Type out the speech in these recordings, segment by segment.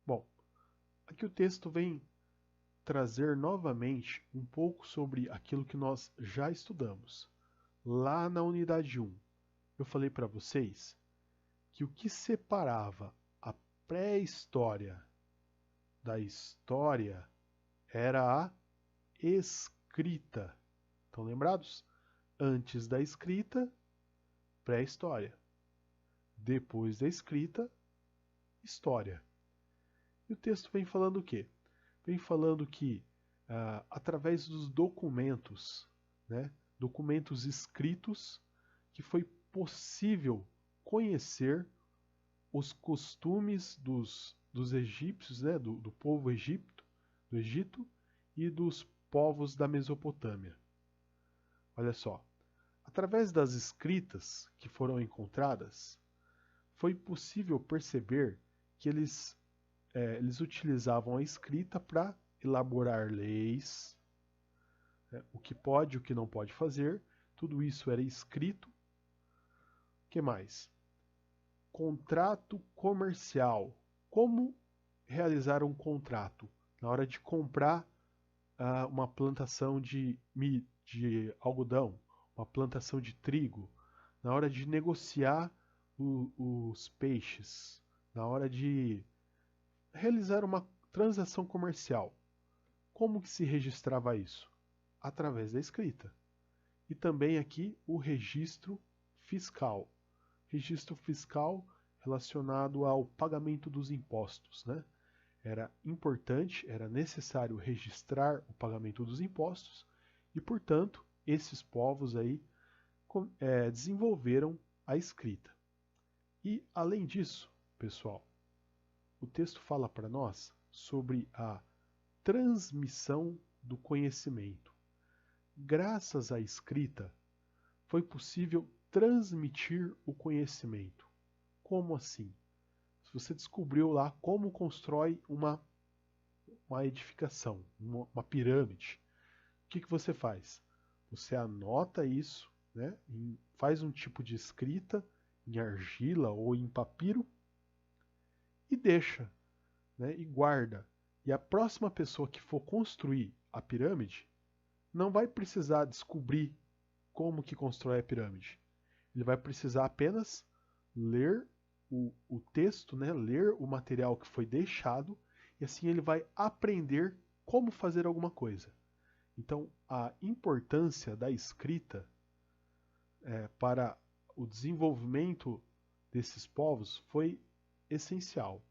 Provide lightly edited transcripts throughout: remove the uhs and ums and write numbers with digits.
Bom, aqui o texto vem trazer novamente um pouco sobre aquilo que nós já estudamos. Lá na unidade 1, eu falei para vocês que o que separava a pré-história da história era a escrita. Estão lembrados? Antes da escrita, pré-história. Depois da escrita, história. E o texto vem falando o quê? Vem falando que, através dos documentos, né, documentos escritos, que foi possível conhecer os costumes dos egípcios, né, do povo do Egito e dos povos da Mesopotâmia. Olha só, através das escritas que foram encontradas, foi possível perceber que eles utilizavam a escrita para elaborar leis, né, o que pode e o que não pode fazer, tudo isso era escrito. O que mais? Contrato comercial. Como realizar um contrato? Na hora de comprar uma plantação de algodão, uma plantação de trigo, na hora de negociar os peixes, na hora de realizar uma transação comercial. Como que se registrava isso? Através da escrita. E também aqui o registro fiscal. Registro fiscal relacionado ao pagamento dos impostos, né? Era importante, era necessário registrar o pagamento dos impostos e, portanto, esses povos aí desenvolveram a escrita. E, além disso, pessoal, o texto fala para nós sobre a transmissão do conhecimento. Graças à escrita, foi possível transmitir o conhecimento. Como assim? Se você descobriu lá como constrói uma edificação, uma pirâmide, o que você faz? Você anota isso, né, faz um tipo de escrita em argila ou em papiro e deixa, né, e guarda. E a próxima pessoa que for construir a pirâmide não vai precisar descobrir como que constrói a pirâmide. Ele vai precisar apenas ler o texto, né, ler o material que foi deixado, e assim ele vai aprender como fazer alguma coisa. Então, a importância da escrita para o desenvolvimento desses povos foi essencial.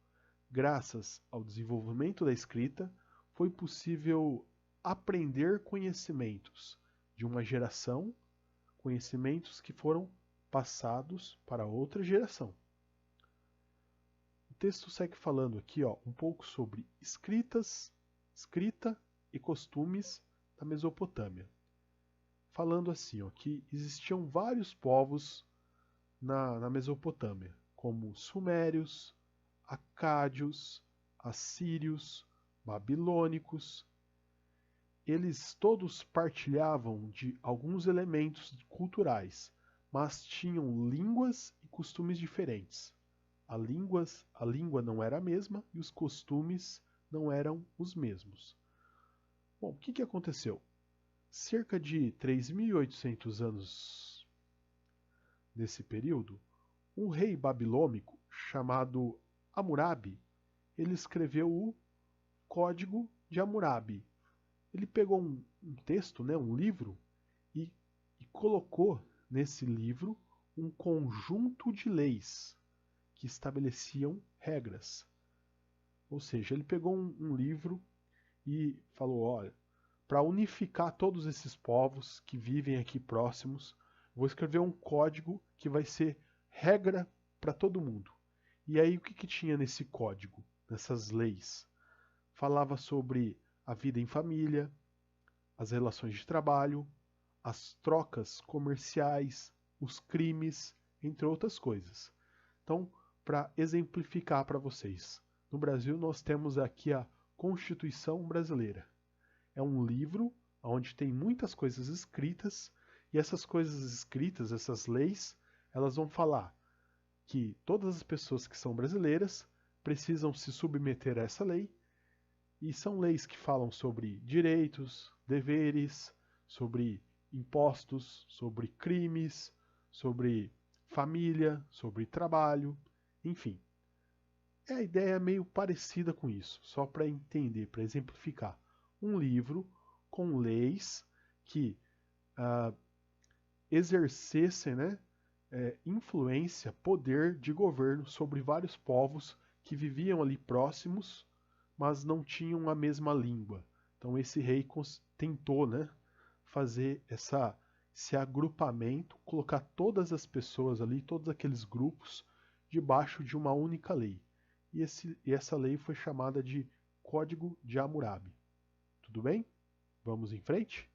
Graças ao desenvolvimento da escrita, foi possível aprender conhecimentos de uma geração, conhecimentos que foram passados para outra geração. O texto segue falando aqui, um pouco sobre escrita e costumes da Mesopotâmia. Falando assim, que existiam vários povos na Mesopotâmia, como sumérios, acádios, assírios, babilônicos. Eles todos partilhavam de alguns elementos culturais, mas tinham línguas e costumes diferentes. A língua não era a mesma e os costumes não eram os mesmos. Bom, o que aconteceu? Cerca de 3.800 anos nesse período, um rei babilônico chamado Hammurabi, ele escreveu o Código de Hammurabi. Ele pegou um texto, né, um livro, e colocou nesse livro um conjunto de leis que estabeleciam regras. Ou seja, ele pegou um livro e falou, olha, para unificar todos esses povos que vivem aqui próximos, vou escrever um código que vai ser regra para todo mundo. E aí o que tinha nesse código, nessas leis? Falava sobre a vida em família, as relações de trabalho, as trocas comerciais, os crimes, entre outras coisas. Então, para exemplificar para vocês, no Brasil nós temos aqui a Constituição Brasileira. É um livro onde tem muitas coisas escritas, e essas coisas escritas, essas leis, elas vão falar que todas as pessoas que são brasileiras precisam se submeter a essa lei, e são leis que falam sobre direitos, deveres, sobre impostos, sobre crimes, sobre família, sobre trabalho, enfim. A ideia é meio parecida com isso, só para entender, para exemplificar. Um livro com leis que exercessem, né, influência, poder de governo sobre vários povos que viviam ali próximos, mas não tinham a mesma língua. Então esse rei tentou, né, fazer esse agrupamento, colocar todas as pessoas ali, todos aqueles grupos, debaixo de uma única lei. E essa lei foi chamada de Código de Hammurabi. Tudo bem? Vamos em frente?